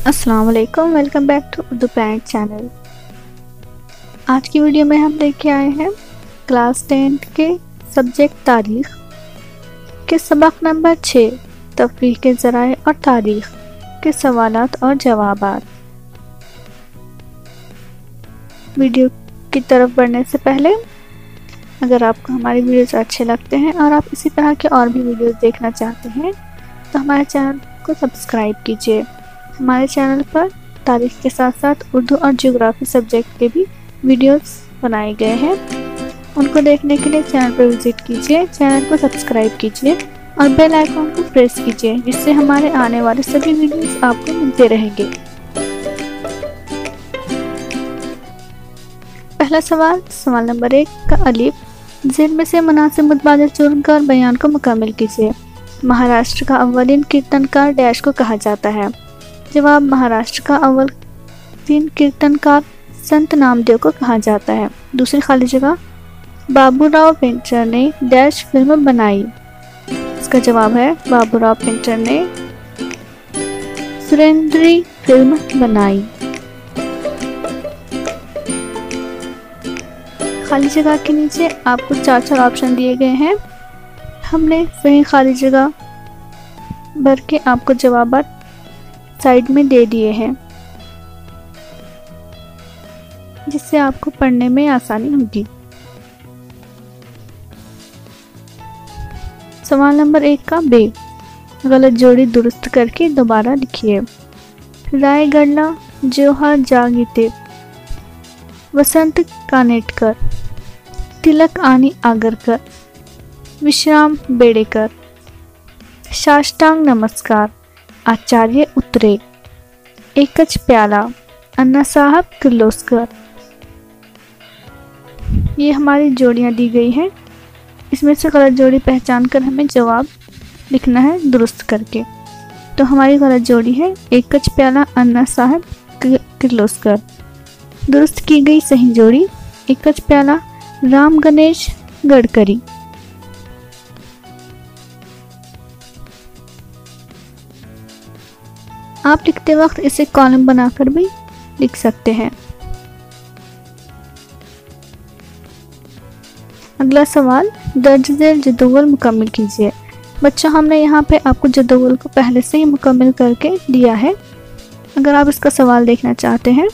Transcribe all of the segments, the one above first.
السلام علیکم، welcome back to Urdu paint channel. آج کی ویڈیو میں ہم لے کے آئے ہیں کلاس 10 کے سبجیکٹ تاریخ کے سبق نمبر 6 تفریح کے ذرائع اور تاریخ کے سوالات اور جوابات۔ ویڈیو کی طرف بڑھنے سے پہلے اگر آپ کو ہماری ویڈیوز اچھے لگتے ہیں اور آپ اسی طرح کے اور بھی ویڈیوز دیکھنا چاہتے ہیں تو ہمارے چینل کو سبسکرائب کیجیے۔ ہمارے چینل پر تاریخ کے ساتھ ساتھ اردو اور جغرافی سبجیکٹ کے بھی ویڈیوز بنائے گئے ہیں، ان کو دیکھنے کے لیے چینل پر وزٹ کیجیے، چینل کو سبسکرائب کیجیے اور بیل آئیکن کو پریس کیجیے، جس سے ہمارے آنے والے سبھی ویڈیوز آپ کو ملتے رہیں گے۔ پہلا سوال نمبر 1 کا الف ذیل میں سے مناسب متبادل چن کر بیان کو مکمل کیجیے۔ مہاراشٹر کا اولین کیرتنکار ڈیش کو کہا جاتا ہے؟ جواب، مہاراشٹر کا اولین کیرتنکار سنت نامدیو کو کہا جاتا ہے۔ دوسری خالی جگہ، بابو راؤ پنٹر نے ڈیش فلم بنائی؟ اس کا جواب ہے بابو راؤ پنٹر نے سریندری فلم بنائی۔ خالی جگہ کے نیچے آپ کو 4 آپشن دیے گئے ہیں، ہم نے صحیح خالی جگہ بھر کے آپ کو جوابات سائیڈ میں دے دیے ہیں، جس سے آپ کو پڑھنے میں آسانی ہوگی۔ سوال نمبر 1 کا بے غلط جوڑی درست کر کے دوبارہ لکھیے۔ رائے گڑلا جوہر جاگیتے، وسنت کانیٹکر، تلک آنی آگرکر، وشرام بیڑیکر، شاشٹانگ نمسکار، آچاریہ اترے، ایکچ پیالہ، انا صاحب کرلوسکر۔ یہ ہماری جوڑیاں دی گئی ہیں، اس میں سے غلط جوڑی پہچان کر ہمیں جواب لکھنا ہے درست کر کے۔ تو ہماری غلط جوڑی ہے ایکچ پیالہ انا صاحب کرلوسکر۔ درست کی گئی صحیح جوڑی ایکچ پیالہ رام گنیش گڈکری۔ آپ لکھتے وقت اسے کالم بنا کر بھی لکھ سکتے ہیں۔ اگلا سوال، درج ذیل جدول مکمل کیجیے۔ بچوں، ہم نے یہاں پہ آپ کو جدول کو پہلے سے ہی مکمل کر کے دیا ہے، اگر آپ اس کا سوال دیکھنا چاہتے ہیں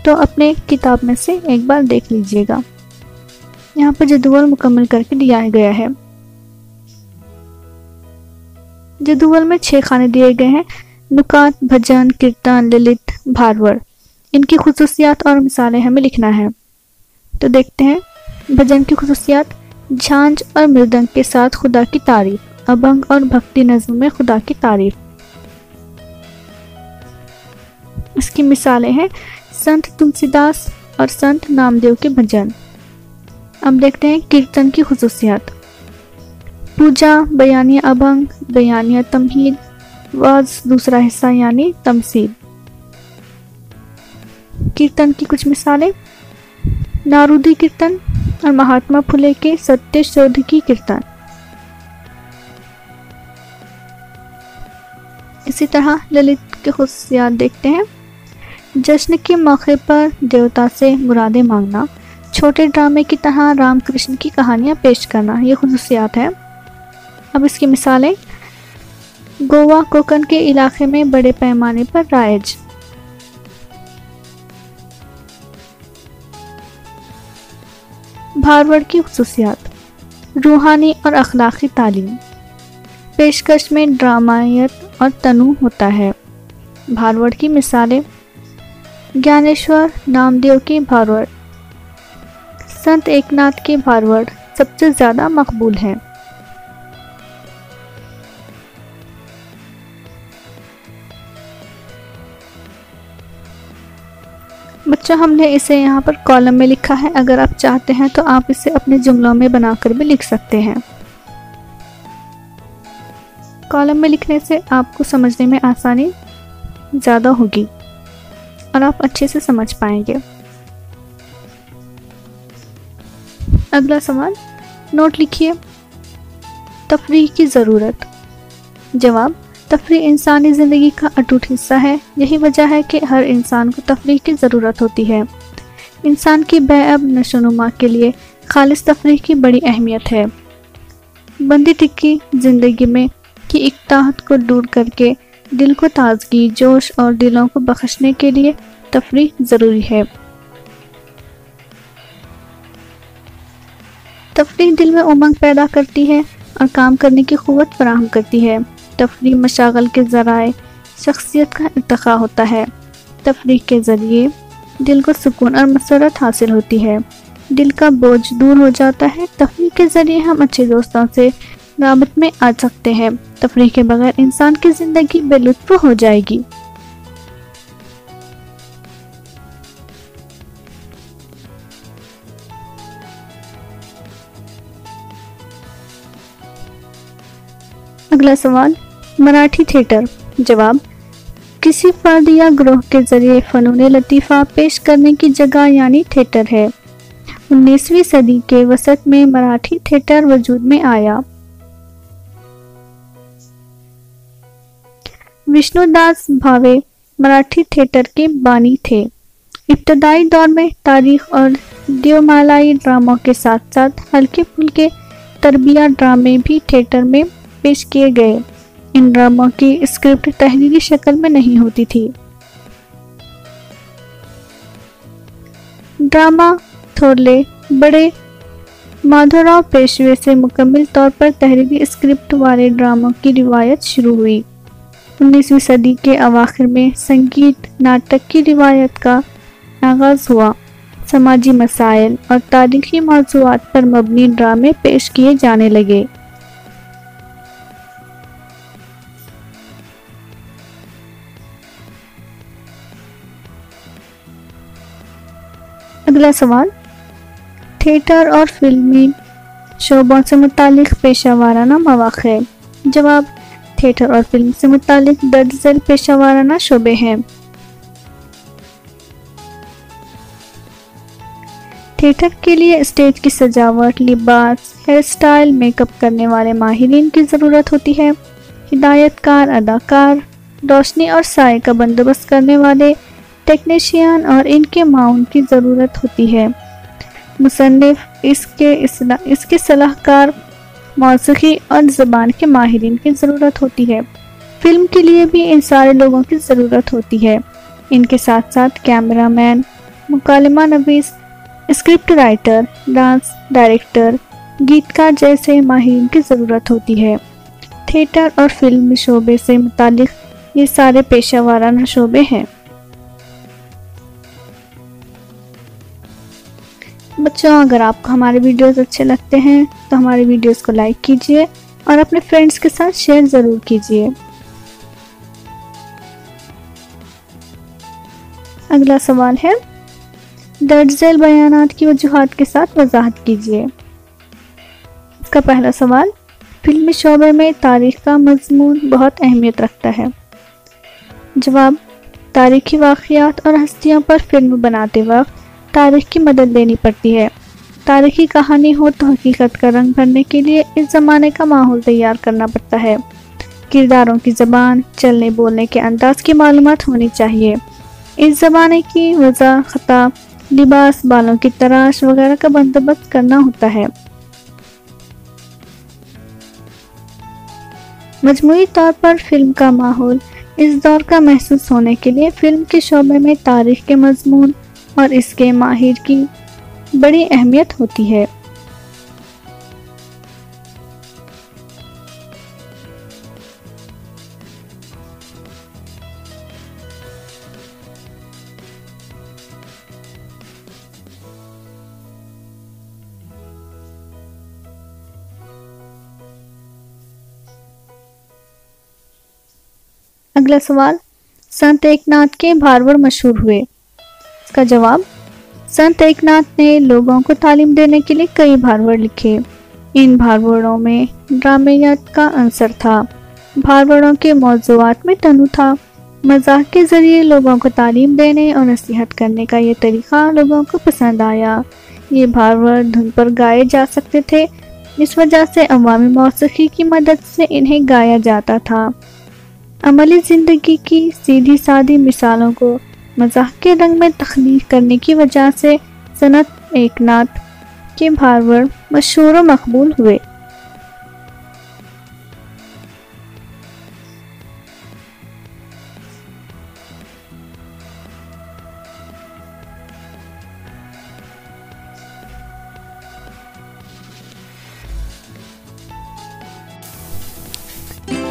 تو اپنے کتاب میں سے ایک بار دیکھ لیجیے گا، یہاں پہ جدول مکمل کر کے دیا گیا ہے۔ جدول میں 6 خانے دیے گئے ہیں، نکات، بھجن، کیرتن، للت، بھارور۔ ان کی خصوصیات اور مثالیں ہمیں لکھنا ہے۔ تو دیکھتے ہیں، بھجن کی خصوصیات، جھانجھ اور مردنگ کے ساتھ خدا کی تعریف، ابھنگ اور بھکتی نظم میں خدا کی تعریف۔ اس کی مثالیں ہیں سنت تلسی داس اور سنت نامدیو کے بھجن۔ اب دیکھتے ہیں کیرتن کی خصوصیات، پوجا، بیانیہ ابھنگ، بیانیہ تمہید، واز دوسرا حصہ یعنی تمثیل۔ کیرتن کی کچھ مثالیں، نارودی کیرتن اور مہاتما پھولے کے ستیہ شودھ کی کیرتن۔ اسی طرح للت کے خصوصیات دیکھتے ہیں، جشن کے موقع پر دیوتا سے مرادیں مانگنا، چھوٹے ڈرامے کی طرح رام کرشن کی کہانیاں پیش کرنا، یہ خصوصیات ہیں۔ اب اس کی مثالیں، گوا کوکن کے علاقے میں بڑے پیمانے پر رائج۔ بھارور کی خصوصیات، روحانی اور اخلاقی تعلیم، پیشکش میں ڈرامائیت اور تنوع ہوتا ہے۔ بھارور کی مثالیں، گیانیشور نامدیو کی بھارور، سنت ایک ناتھ کی بھارور سب سے زیادہ مقبول ہے۔ بچوں، ہم نے اسے یہاں پر کالم میں لکھا ہے، اگر آپ چاہتے ہیں تو آپ اسے اپنے جملوں میں بنا کر بھی لکھ سکتے ہیں۔ کالم میں لکھنے سے آپ کو سمجھنے میں آسانی زیادہ ہوگی اور آپ اچھے سے سمجھ پائیں گے۔ اگلا سوال، نوٹ لکھیے، تفریح کی ضرورت۔ جواب، تفریح انسانی زندگی کا اٹوٹ حصہ ہے۔ یہی وجہ ہے کہ ہر انسان کو تفریح کی ضرورت ہوتی ہے۔ انسان کی بیعب نشو و نما کے لیے خالص تفریح کی بڑی اہمیت ہے۔ بندی ٹکی زندگی میں کی اکتاہٹ کو دور کر کے دل کو تازگی، جوش اور دلوں کو بخشنے کے لیے تفریح ضروری ہے۔ تفریح دل میں امنگ پیدا کرتی ہے اور کام کرنے کی قوت فراہم کرتی ہے۔ تفریح مشاغل کے ذرائع شخصیت کا ارتقاء ہوتا ہے۔ تفریح کے ذریعے دل کو سکون اور مسرت حاصل ہوتی ہے۔ دل کا بوجھ دور ہو جاتا ہے۔ تفریح کے ذریعے ہم اچھے دوستوں سے رابط میں آ سکتے ہیں۔ تفریح کے بغیر انسان کی زندگی بے لطف ہو جائے گی۔ اگلا سوال، مراٹھی تھیٹر۔ جواب، کسی فرد یا گروہ کے ذریعے فنون لطیفہ پیش کرنے کی جگہ یعنی تھیٹر ہے۔ 19ویں صدی کے وسط میں مراٹھی تھیٹر وجود میں آیا۔ وشنو داس بھاوے مراٹھی تھیٹر کے بانی تھے۔ ابتدائی دور میں تاریخ اور دیومالائی ڈراموں کے ساتھ ساتھ ہلکے پھلکے تربیہ ڈرامے بھی تھیٹر میں پیش کیے گئے۔ ان ڈراموں کی اسکرپٹ تحریری شکل میں نہیں ہوتی تھی۔ ڈرامہ تھورلے بڑے مادھوراؤ پیشوے سے مکمل طور پر تحریری اسکرپٹ والے ڈراموں کی روایت شروع ہوئی۔ 19ویں صدی کے اواخر میں سنگیت ناٹک کی روایت کا آغاز ہوا۔ سماجی مسائل اور تاریخی موضوعات پر مبنی ڈرامے پیش کیے جانے لگے۔ اگلا سوال، تھیٹر اور فلمی شعبوں سے متعلق پیشہ ورانہ مواقع۔ جواب، تھیٹر اور فلم سے متعلق درج ذیل پیشہ ورانہ شعبے ہیں۔ تھیٹر کے لیے اسٹیج کی سجاوٹ، لباس، ہیئر سٹائل، میک اپ کرنے والے ماہرین کی ضرورت ہوتی ہے۔ ہدایت کار، اداکار، روشنی اور سائے کا بندوبست کرنے والے ٹیکنیشین اور ان کے معاون کی ضرورت ہوتی ہے۔ مصنف، اس کے صلاح کار، موسیقی اور زبان کے ماہرین کی ضرورت ہوتی ہے۔ فلم کے لیے بھی ان سارے لوگوں کی ضرورت ہوتی ہے۔ ان کے ساتھ ساتھ کیمرہ مین، مکالمہ نویس، اسکرپٹ رائٹر، ڈانس ڈائریکٹر، گیتکار جیسے ماہرین کی ضرورت ہوتی ہے۔ تھیٹر اور فلم شعبے سے متعلق یہ سارے پیشہ ورانہ شعبے ہیں۔ بچوں، اگر آپ کو ہمارے ویڈیوز اچھے لگتے ہیں تو ہمارے ویڈیوز کو لائک کیجیے اور اپنے فرینڈز کے ساتھ شیئر ضرور کیجیے۔ اگلا سوال ہے، درج ذیل بیانات کی وجوہات کے ساتھ وضاحت کیجیے۔ اس کا پہلا سوال، فلمی شعبے میں تاریخ کا مضمون بہت اہمیت رکھتا ہے۔ جواب، تاریخی واقعات اور ہستیوں پر فلم بناتے وقت تاریخ کی مدد لینی پڑتی ہے۔ تاریخی کہانی ہو تو حقیقت کا رنگ بھرنے کے لیے اس زمانے کا ماحول تیار کرنا پڑتا ہے۔ کرداروں کی زبان، چلنے بولنے کے انداز کی معلومات ہونی چاہیے۔ اس زمانے کی وضع، خطا، لباس، بالوں کی تراش وغیرہ کا بندوبست کرنا ہوتا ہے۔ مجموعی طور پر فلم کا ماحول اس دور کا محسوس ہونے کے لیے فلم کے شعبے میں تاریخ کے مضمون اور اس کے ماہر کی بڑی اہمیت ہوتی ہے۔ اگلا سوال، سنت ایک ناتھ کے بھارور مشہور ہوئے۔ اس کا جواب، سنت ایک ناتھ نے لوگوں کو تعلیم دینے کے لیے کئی بھارور لکھے۔ ان بھاروروں میں ڈرامےات کا عنصر تھا۔ بھاروروں کے موضوعات میں تنوع تھا۔ مزاح کے ذریعے لوگوں کو تعلیم دینے اور نصیحت کرنے کا یہ طریقہ لوگوں کو پسند آیا۔ یہ بھارور دھن پر گائے جا سکتے تھے، اس وجہ سے عوامی موسیقی کی مدد سے انہیں گایا جاتا تھا۔ عملی زندگی کی سیدھی سادی مثالوں کو مزاح کے رنگ میں تخلیق کرنے کی وجہ سے سنت ایک ناتھ کے بھارور مشہور و مقبول ہوئے۔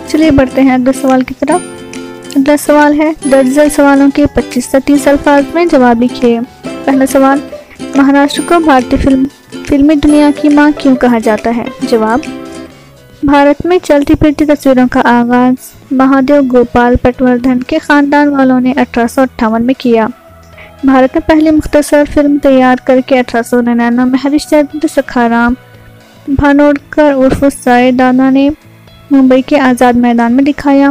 چلیے بڑھتے ہیں اگلے سوال کی طرف۔ اگلا سوال ہے درجن سوالوں کے 25 سے 30 الفاظ میں جواب لکھیے۔ پہلا سوال، مہاراشٹر کو بھارتی فلمی دنیا کی ماں کیوں کہا جاتا ہے؟ جواب، بھارت میں چلتی پھرتی تصویروں کا آغاز مہادیو گوپال پٹوردھن کے خاندان والوں نے 1858 میں کیا۔ بھارت میں پہلی مختصر فلم تیار کر کے 1899 میں ہریش چندر سکھارام بھانوڑکر عرف سائے دادا نے ممبئی کے آزاد میدان میں دکھایا۔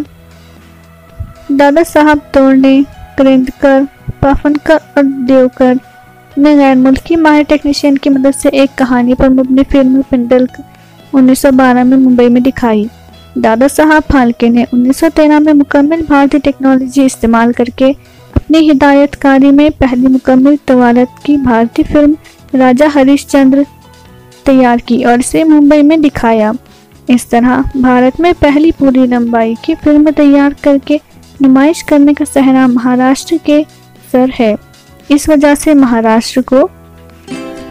دادا صاحب توڑنے، کرندکر، پافنکر اور دیوکر نے غیر ملکی ماہر ٹیکنیشین کی مدد سے ایک کہانی پر مبنی فلم پنڈلک 1912 میں ممبئی میں دکھائی۔ دادا صاحب پھالکے نے 1913 میں مکمل بھارتی ٹیکنالوجی استعمال کر کے اپنی ہدایت کاری میں پہلی مکمل طوالت کی بھارتی فلم راجہ ہریش چندر تیار کی اور اسے ممبئی میں دکھایا۔ اس طرح بھارت میں پہلی پوری لمبائی کی فلم تیار کر کے نمائش کرنے کا صحرا مہاراشٹر کے سر ہے۔ اس وجہ سے مہاراشٹر کو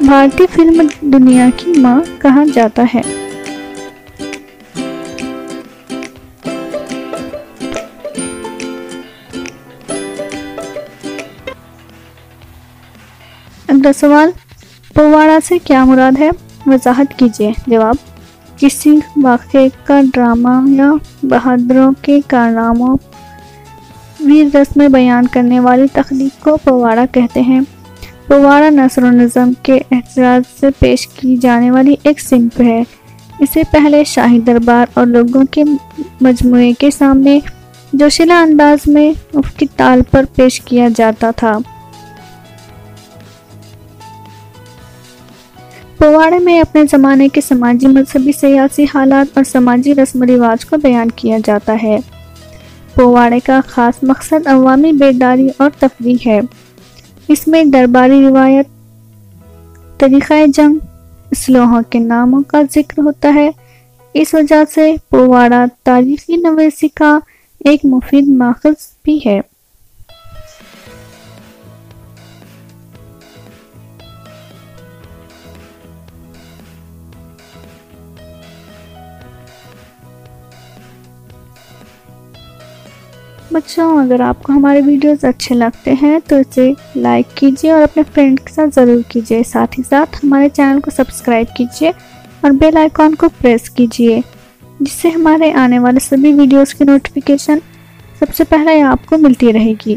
بھارتی فلم دنیا کی ماں کہا جاتا ہے۔ اگلا سوال، پوواڑہ سے کیا مراد ہے؟ وضاحت کیجیے۔ جواب، کسی واقعے کا ڈرامہ یا بہادروں کے کارناموں ویر رس میں بیان کرنے والی تخلیق کو پوواڑہ کہتے ہیں۔ پوواڑہ نثر و نظم کے اعتراض سے پیش کی جانے والی ایک صنف ہے۔ اسے پہلے شاہی دربار اور لوگوں کے مجموعے کے سامنے جوشیلا انداز میں افقی تال پر پیش کیا جاتا تھا۔ پوواڑے میں اپنے زمانے کے سماجی، مذہبی، سیاسی حالات اور سماجی رسم و رواج کو بیان کیا جاتا ہے۔ پوواڑے کا خاص مقصد عوامی بیداری اور تفریح ہے۔ اس میں درباری روایت، طریقہ جنگ، اسلحوں کے ناموں کا ذکر ہوتا ہے۔ اس وجہ سے پوواڑہ تاریخی نویسی کا ایک مفید ماخذ بھی ہے۔ بچوں، اگر آپ کو ہمارے ویڈیوز اچھے لگتے ہیں تو اسے لائک کیجیے اور اپنے فرینڈ کے ساتھ ضرور کیجیے۔ ساتھ ہی ساتھ ہمارے چینل کو سبسکرائب کیجیے اور بیل آئیکن کو پریس کیجیے، جس سے ہمارے آنے والے سبھی ویڈیوز کی نوٹیفیکیشن سب سے پہلے آپ کو ملتی رہے گی۔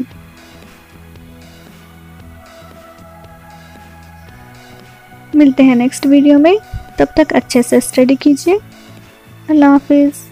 ملتے ہیں نیکسٹ ویڈیو میں، تب تک اچھے سے اسٹڈی کیجیے۔ اللہ حافظ۔